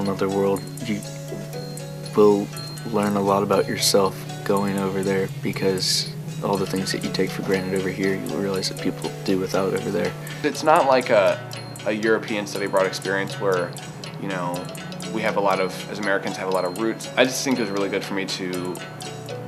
nother world. You will learn a lot about yourself going over there, because all the things that you take for granted over here, you realize that people do without over there. It's not like a European study abroad experience where, you know, we have a lot of, as Americans, have a lot of roots. I just think it was really good for me to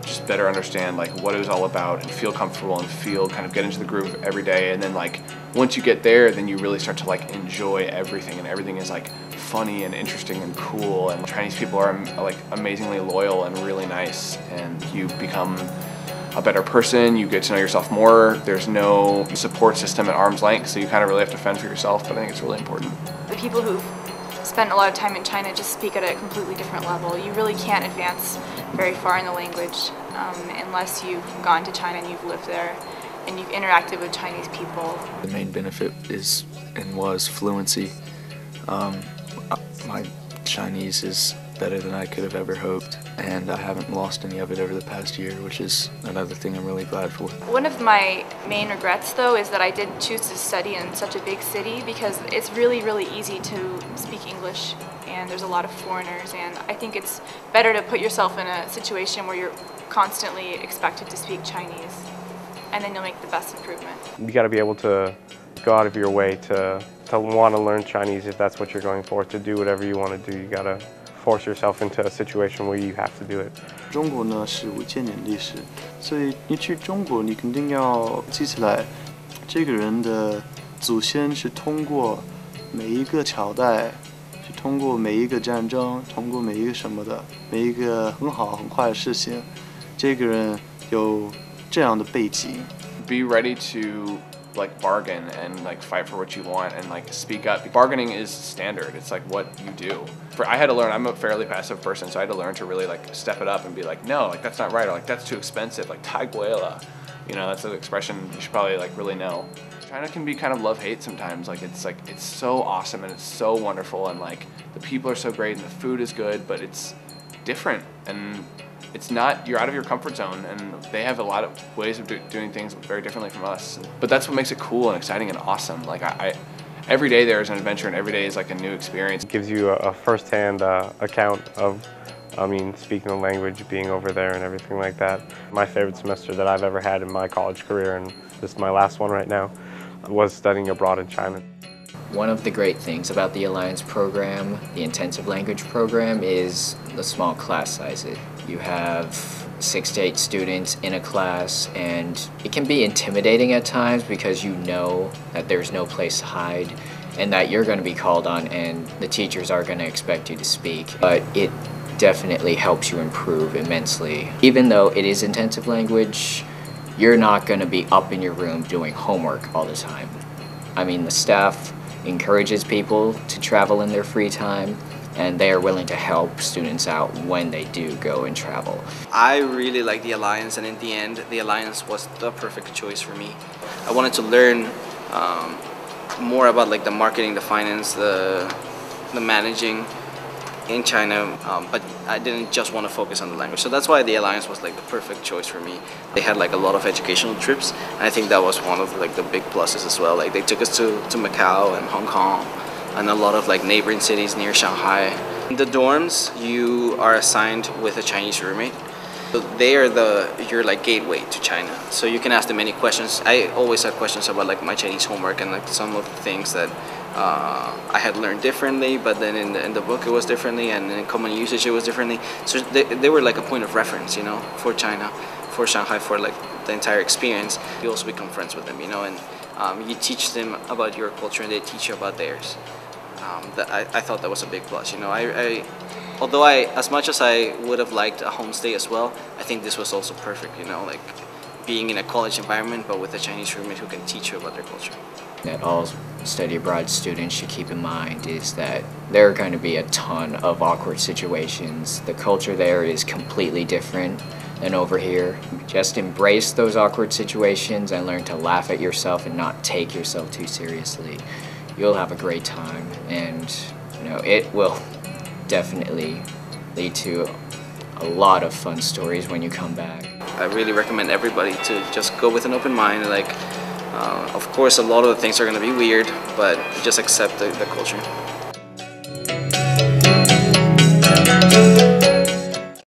just better understand like what it was all about and feel comfortable and feel kind of get into the groove every day. And then like once you get there, then you really start to like enjoy everything, and everything is like funny and interesting and cool. And Chinese people are like amazingly loyal and really nice, and you become a better person, you get to know yourself more. There's no support system at arm's length, so you kind of really have to fend for yourself, but I think it's really important. The people who've spent a lot of time in China just speak at a completely different level. You really can't advance very far in the language unless you've gone to China and you've lived there and you've interacted with Chinese people. The main benefit is and was fluency. My Chinese is better than I could have ever hoped, and I haven't lost any of it over the past year, which is another thing I'm really glad for. One of my main regrets, though, is that I did choose to study in such a big city, because it's really, really easy to speak English, and there's a lot of foreigners, and I think it's better to put yourself in a situation where you're constantly expected to speak Chinese, and then you'll make the best improvement. You got to be able to go out of your way to want to learn Chinese if that's what you're going for, to do whatever you want to do. You got to force yourself into a situation where you have to do it. 中国呢是5000年历史，所以你去中国，你肯定要记起来，这个人的祖先是通过每一个朝代，是通过每一个战争，通过每一个什么的，每一个很好很坏的事情，这个人有这样的背景。Be ready to like bargain and like fight for what you want and like speak up. Bargaining is standard. It's like what you do. I had to learn, I'm a fairly passive person, so I had to learn to really like step it up and be like, no, like that's not right, or like that's too expensive, like taiguela. You know, that's an expression you should probably like really know. China can be kind of love-hate sometimes. Like it's so awesome and it's so wonderful, and like the people are so great and the food is good, but it's different, and it's not, you're out of your comfort zone, and they have a lot of ways of doing things very differently from us. But that's what makes it cool and exciting and awesome. Like every day there is an adventure, and every day is like a new experience. It gives you a first-hand account of, speaking the language, being over there and everything like that. My favorite semester that I've ever had in my college career, and this is my last one right now, was studying abroad in China. One of the great things about the Alliance program, the intensive language program, is the small class sizes. You have 6 to 8 students in a class, and it can be intimidating at times because you know that there's no place to hide and that you're going to be called on and the teachers are going to expect you to speak. But it definitely helps you improve immensely. Even though it is intensive language, you're not going to be up in your room doing homework all the time. I mean, the staff encourages people to travel in their free time, and they are willing to help students out when they do go and travel. I really like the Alliance, and in the end, the Alliance was the perfect choice for me. I wanted to learn more about like the marketing, the finance, the managing in China, but I didn't just want to focus on the language. So that's why the Alliance was like the perfect choice for me. They had like a lot of educational trips, and I think that was one of like the big pluses as well. Like they took us to Macau and Hong Kong and a lot of like neighboring cities near Shanghai. In the dorms, you are assigned with a Chinese roommate. So they are your like gateway to China. So you can ask them any questions. I always had questions about like my Chinese homework and like some of the things that I had learned differently, but then in the book it was differently, and in common usage it was differently. So they were like a point of reference, you know, for China, for Shanghai, for like the entire experience. You also become friends with them, you know, and you teach them about your culture and they teach you about theirs. I thought that was a big plus, you know. Although as much as I would have liked a homestay as well, I think this was also perfect, you know, like being in a college environment but with a Chinese roommate who can teach you about their culture. That all study abroad students should keep in mind is that there are going to be a ton of awkward situations. The culture there is completely different than over here. Just embrace those awkward situations and learn to laugh at yourself and not take yourself too seriously. You'll have a great time, and you know, it will definitely lead to a lot of fun stories when you come back. I really recommend everybody to just go with an open mind. Like, of course, a lot of the things are going to be weird, but just accept the culture.